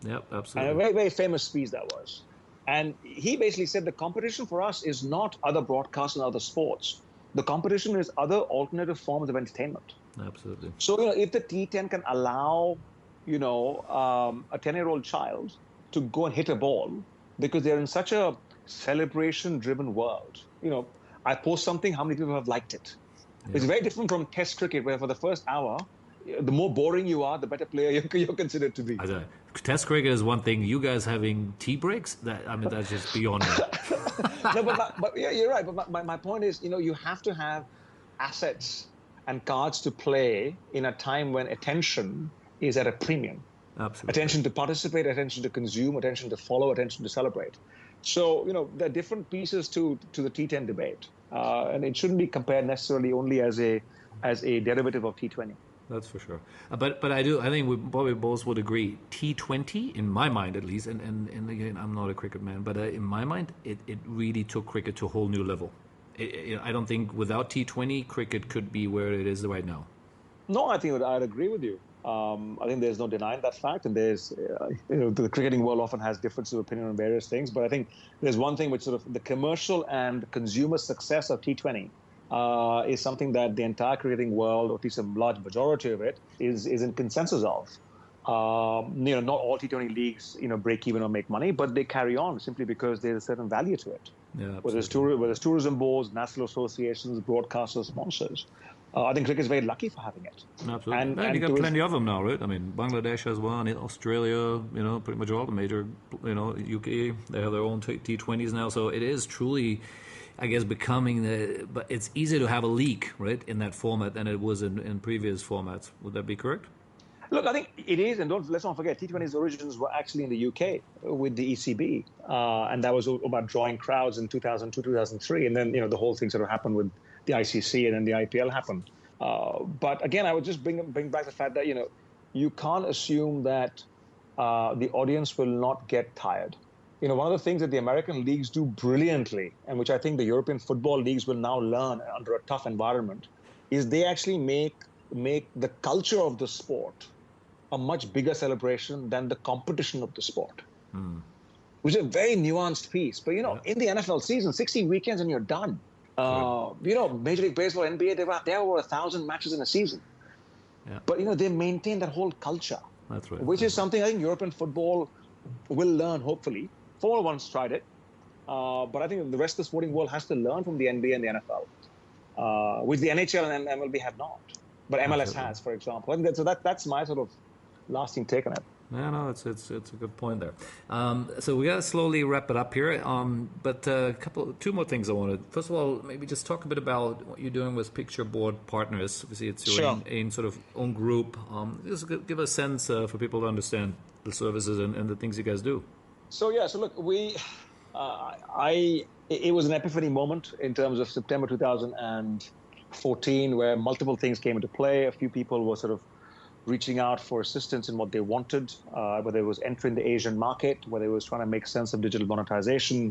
Speaker 1: Yep, absolutely.
Speaker 2: And a very, very famous speech that was. And he basically said the competition for us is not other broadcasts and other sports. The competition is other alternative forms of entertainment.
Speaker 1: Absolutely.
Speaker 2: So, if the T10 can allow, a 10-year-old child to go and hit a ball because they're in such a celebration-driven world. I post something, how many people have liked it? Yeah. It's very different from Test cricket, where for the first hour, the more boring you are, the better player you're considered to be.
Speaker 1: Test cricket is one thing. You guys having tea breaks? That's just beyond me.
Speaker 2: No, but yeah, you're right. But my point is, you have to have assets and cards to play in a time when attention is at a premium.
Speaker 1: Absolutely.
Speaker 2: Attention to participate, attention to consume, attention to follow, attention to celebrate. So, there are different pieces to the T10 debate, and it shouldn't be compared necessarily only as a derivative of T20.
Speaker 1: That's for sure. But I think we probably both would agree, T20, in my mind at least, and again, I'm not a cricket man, but in my mind, it really took cricket to a whole new level. I don't think without T20, cricket could be where it is right now.
Speaker 2: No, I think I'd agree with you. I think there's no denying that fact, and there's, the cricketing world often has differences of opinion on various things, but I think there's one thing which sort of the commercial and consumer success of T20 is something that the entire cricketing world, or at least a large majority of it, is in consensus of. Not all T20 leagues, break even or make money, but they carry on simply because there's a certain value to it.
Speaker 1: Yeah,
Speaker 2: whether it's tourism boards, national associations, broadcasters, sponsors. I think cricket is very lucky for having it.
Speaker 1: Absolutely. And you got plenty of them now, right? I mean, Bangladesh has one, Australia, pretty much all the major, UK, they have their own T20s now. So it is truly, I guess, becoming but it's easier to have a leak, right, in that format than it was in previous formats. Would that be correct?
Speaker 2: Look, I think it is, and let's not forget, T20's origins were actually in the UK with the ECB, and that was about drawing crowds in 2002, 2003, and then the whole thing sort of happened with the ICC, and then the IPL happened. But again, I would just bring back the fact that you can't assume that the audience will not get tired. One of the things that the American leagues do brilliantly, and which I think the European football leagues will now learn under a tough environment, is they actually make the culture of the sport a much bigger celebration than the competition of the sport, which is a very nuanced piece. But, in the NFL season, 16 weekends and you're done. Major League Baseball, NBA, there were over 1,000 matches in a season.
Speaker 1: Yeah.
Speaker 2: But, they maintain that whole culture.
Speaker 1: That's right.
Speaker 2: Which is something I think European football will learn, hopefully. Formula One's tried it. But I think the rest of the sporting world has to learn from the NBA and the NFL, which the NHL and MLB have not. But MLS
Speaker 1: Absolutely.
Speaker 2: has, for example. And so that's my sort of lasting take on it.
Speaker 1: Yeah, no, it's a good point there. So we gotta slowly wrap it up here. But two more things I wanted. First of all, maybe just talk a bit about what you're doing with Picture Board Partners. Obviously, it's your own sort of own group. Just give a sense for people to understand the services and the things you guys do.
Speaker 2: So look, it was an epiphany moment in terms of September 2014, where multiple things came into play. A few people were sort of reaching out for assistance in what they wanted, whether it was entering the Asian market, whether it was trying to make sense of digital monetization,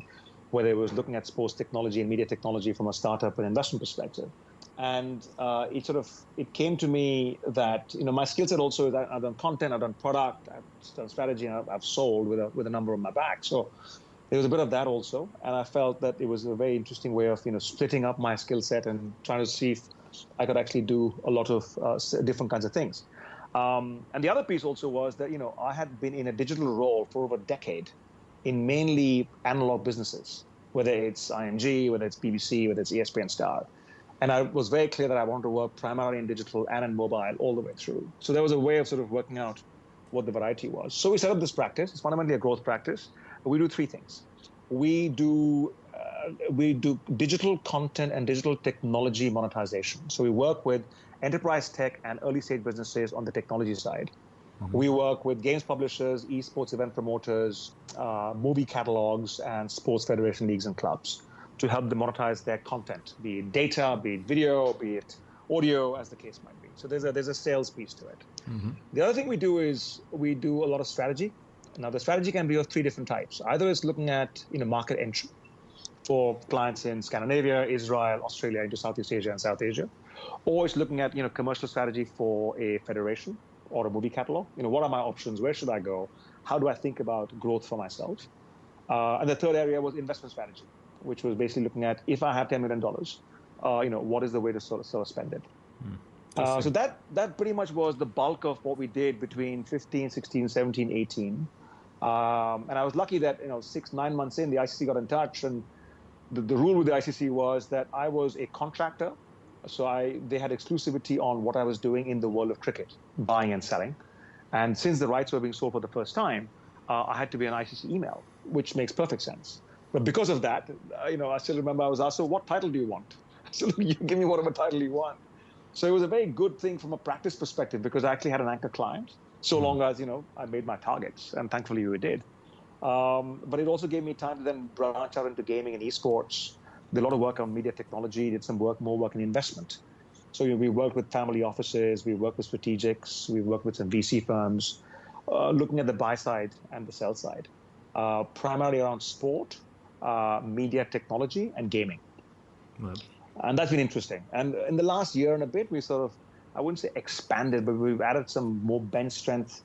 Speaker 2: whether it was looking at sports technology and media technology from a startup and investment perspective. And it came to me that, my skill set also is that I've done content, I've done product, I've done strategy, and I've sold with a number on my back. So there was a bit of that also. And I felt that it was a very interesting way of, splitting up my skill set and trying to see if I could actually do a lot of different kinds of things. And the other piece also was that, I had been in a digital role for over a decade in mainly analog businesses, whether it's IMG, whether it's BBC, whether it's ESPN Star. And I was very clear that I wanted to work primarily in digital and in mobile all the way through. So there was a way of sort of working out what the variety was. So we set up this practice. It's fundamentally a growth practice. We do three things. We do digital content and digital technology monetization. So we work with enterprise tech and early stage businesses on the technology side. Mm-hmm. We work with games publishers, esports event promoters, movie catalogs, and sports federation leagues and clubs to help them monetize their content, be it data, be it video, be it audio, as the case might be. So there's a sales piece to it. Mm-hmm. The other thing we do is we do a lot of strategy. Now the strategy can be of three different types. Either it's looking at market entry for clients in Scandinavia, Israel, Australia, into Southeast Asia and South Asia, or it's looking at commercial strategy for a federation or a movie catalog. What are my options? Where should I go? How do I think about growth for myself? And the third area was investment strategy, which was basically looking at, if I have $10 million, what is the way to sort of spend it? So that pretty much was the bulk of what we did between 15, 16, 17, 18. And I was lucky that 6-9 months in, the ICC got in touch, and the rule with the ICC was that I was a contractor, so they had exclusivity on what I was doing in the world of cricket, buying and selling. And since the rights were being sold for the first time, I had to be an ICC email, which makes perfect sense. But because of that, I still remember I was asked, so what title do you want? So you give me whatever title you want. So it was a very good thing from a practice perspective, because I actually had an anchor client, so long as, I made my targets, and thankfully we did. But it also gave me time to then branch out into gaming and esports. Did a lot of work on media technology, did more work in investment. So we worked with family offices, we worked with strategics, we worked with some VC firms, looking at the buy side and the sell side, primarily around sport, media technology, and gaming. Right. And that's been interesting. And in the last year and a bit, we sort of, I wouldn't say expanded, but we've added some more bench strength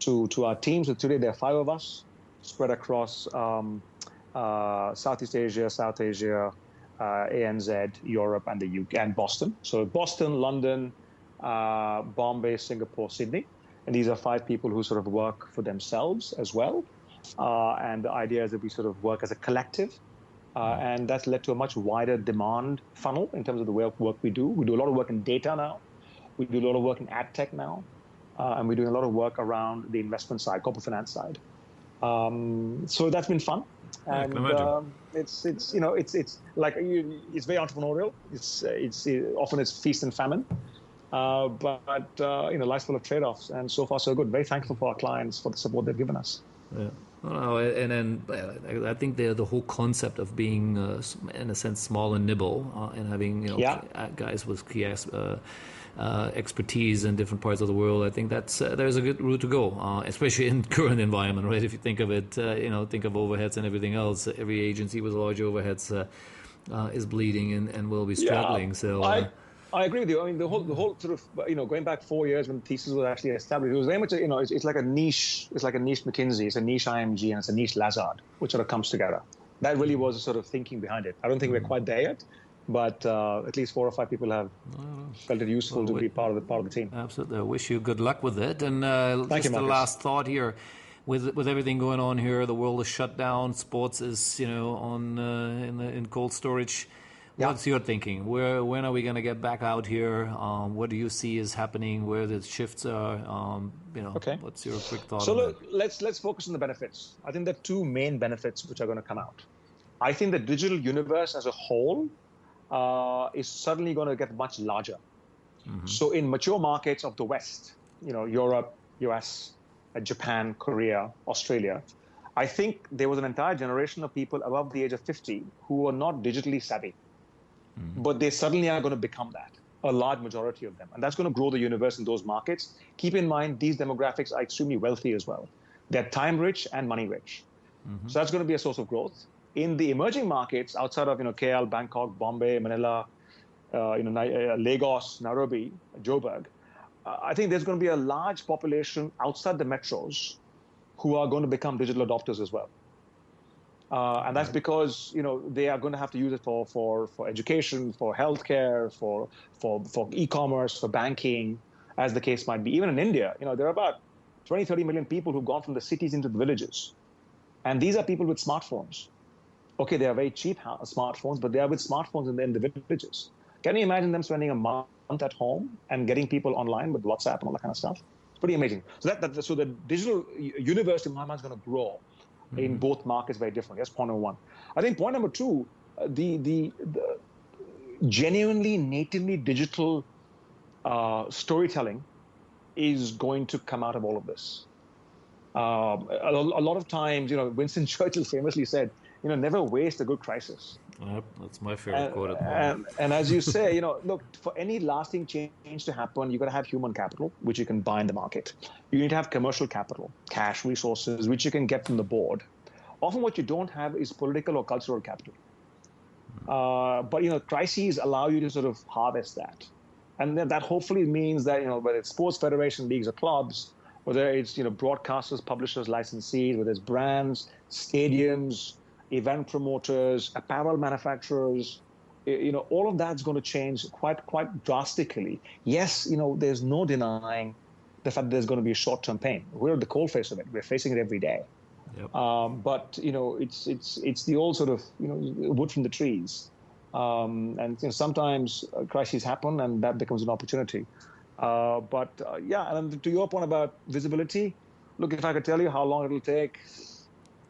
Speaker 2: to our team. So today there are 5 of us spread across Southeast Asia, South Asia, ANZ, Europe, and the UK, and Boston. So Boston, London, Bombay, Singapore, Sydney. And these are 5 people who sort of work for themselves as well. And the idea is that we sort of work as a collective. And that's led to a much wider demand funnel in terms of the work we do. We do a lot of work in data now. We do a lot of work in ad tech now. And we're doing a lot of work around the investment side, corporate finance side. So that's been fun. And it's like, it's very entrepreneurial. Often it's feast and famine. But life's full of trade-offs, and so far so good. Very thankful for our clients for the support they've given us.
Speaker 1: Yeah. And then I think the whole concept of being, in a sense, small and nimble, and having guys with key expertise in different parts of the world, I think there's a good route to go, especially in current environment, right? If you think of it, think of overheads and everything else. Every agency with large overheads is bleeding and will be struggling. So.
Speaker 2: I agree with you. I mean, the whole sort of, going back 4 years when the thesis was actually established, it was very much, it's like a niche. It's like a niche McKinsey, it's a niche IMG, and it's a niche Lazard, which sort of comes together. That really was the sort of thinking behind it. I don't think we're quite there yet, but at least 4 or 5 people have felt it useful to be part of the team.
Speaker 1: Absolutely. I wish you good luck with it. And
Speaker 2: Thank you,
Speaker 1: just a
Speaker 2: Marcus.
Speaker 1: last thought here. With everything going on here, the world is shut down. Sports is, on in cold storage. What's your thinking? When are we going to get back out here? What do you see is happening? Where the shifts are?
Speaker 2: Okay.
Speaker 1: What's your quick thought?
Speaker 2: So
Speaker 1: on
Speaker 2: look,
Speaker 1: that?
Speaker 2: let's focus on the benefits. I think there are 2 main benefits which are going to come out. I think the digital universe as a whole is suddenly going to get much larger. So in mature markets of the West, Europe, US, Japan, Korea, Australia, I think there was an entire generation of people above the age of 50 who were not digitally savvy, but they suddenly are going to become that, a large majority of them. And that's going to grow the universe in those markets. Keep in mind, these demographics are extremely wealthy as well. They're time rich and money rich. So that's going to be a source of growth. In the emerging markets outside of KL, Bangkok, Bombay, Manila, Lagos, Nairobi, Joburg, I think there's going to be a large population outside the metros who are going to become digital adopters as well. And that's because they are going to have to use it for education, for healthcare, for e-commerce, for banking, as the case might be. Even in India, there are about 20, 30 million people who've gone from the cities into the villages. And these are people with smartphones. Okay, they are very cheap smartphones, but they are with smartphones in the villages. Can you imagine them spending a month at home and getting people online with WhatsApp and all that kind of stuff? It's pretty amazing. So the digital universe in my mind is going to grow in both markets very differently. That's point number 1. I think point number 2, the genuinely natively digital storytelling is going to come out of all of this. A lot of times, Winston Churchill famously said, never waste a good crisis.
Speaker 1: Yep, that's my favorite quote at the moment.
Speaker 2: And as you say, look, for any lasting change to happen, you've got to have human capital, which you can buy in the market. You need to have commercial capital, cash resources, which you can get from the board. Often what you don't have is political or cultural capital. But, crises allow you to sort of harvest that. And that hopefully means that, whether it's sports federation, leagues or clubs, whether it's, broadcasters, publishers, licensees, whether it's brands, stadiums, event promoters, apparel manufacturers, all of that's going to change quite drastically. Yes, there's no denying the fact that there's going to be short-term pain. We're at the coalface of it. We're facing it every day.
Speaker 1: Yep.
Speaker 2: But it's the old sort of wood from the trees. And sometimes crises happen, and that becomes an opportunity. And to your point about visibility, look, if I could tell you how long it'll take,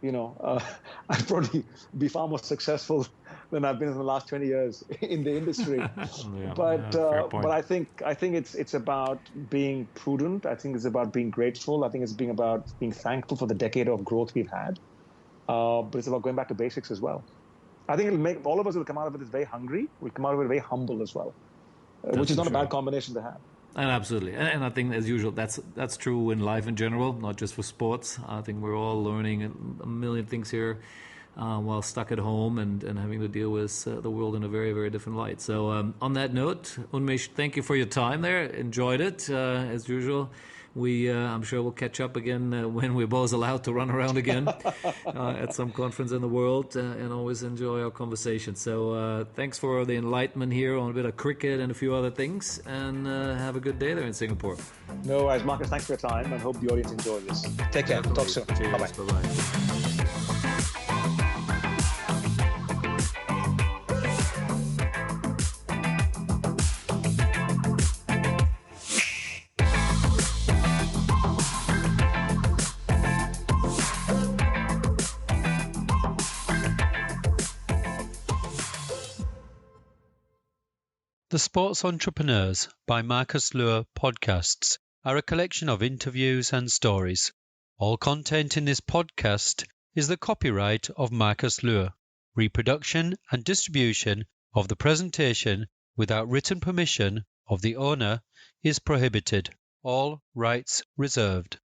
Speaker 2: I'd probably be far more successful than I've been in the last 20 years in the industry. But I think it's about being prudent. I think it's about being grateful. I think it's about being thankful for the decade of growth we've had. But it's about going back to basics as well. I think it'll make all of us will come out of it as very hungry. We'll come out of it very humble as well, which is not a bad combination to have.
Speaker 1: And absolutely, and I think as usual, that's true in life in general, not just for sports. I think we're all learning a million things here while stuck at home and having to deal with the world in a very, very different light. So on that note, Unmish, thank you for your time there. Enjoyed it as usual. I'm sure we'll catch up again when we're both allowed to run around again at some conference in the world, and always enjoy our conversation. So thanks for the enlightenment here on a bit of cricket and a few other things, and have a good day there in Singapore.
Speaker 2: No worries, Marcus. Thanks for your time, and hope the audience enjoys this. Take care. Talk soon.
Speaker 1: Cheers.
Speaker 2: Bye-bye.
Speaker 1: Bye-bye.
Speaker 3: The Sports Entrepreneurs by Marcus Luer podcasts are a collection of interviews and stories. All content in this podcast is the copyright of Marcus Luer. Reproduction and distribution of the presentation without written permission of the owner is prohibited. All rights reserved.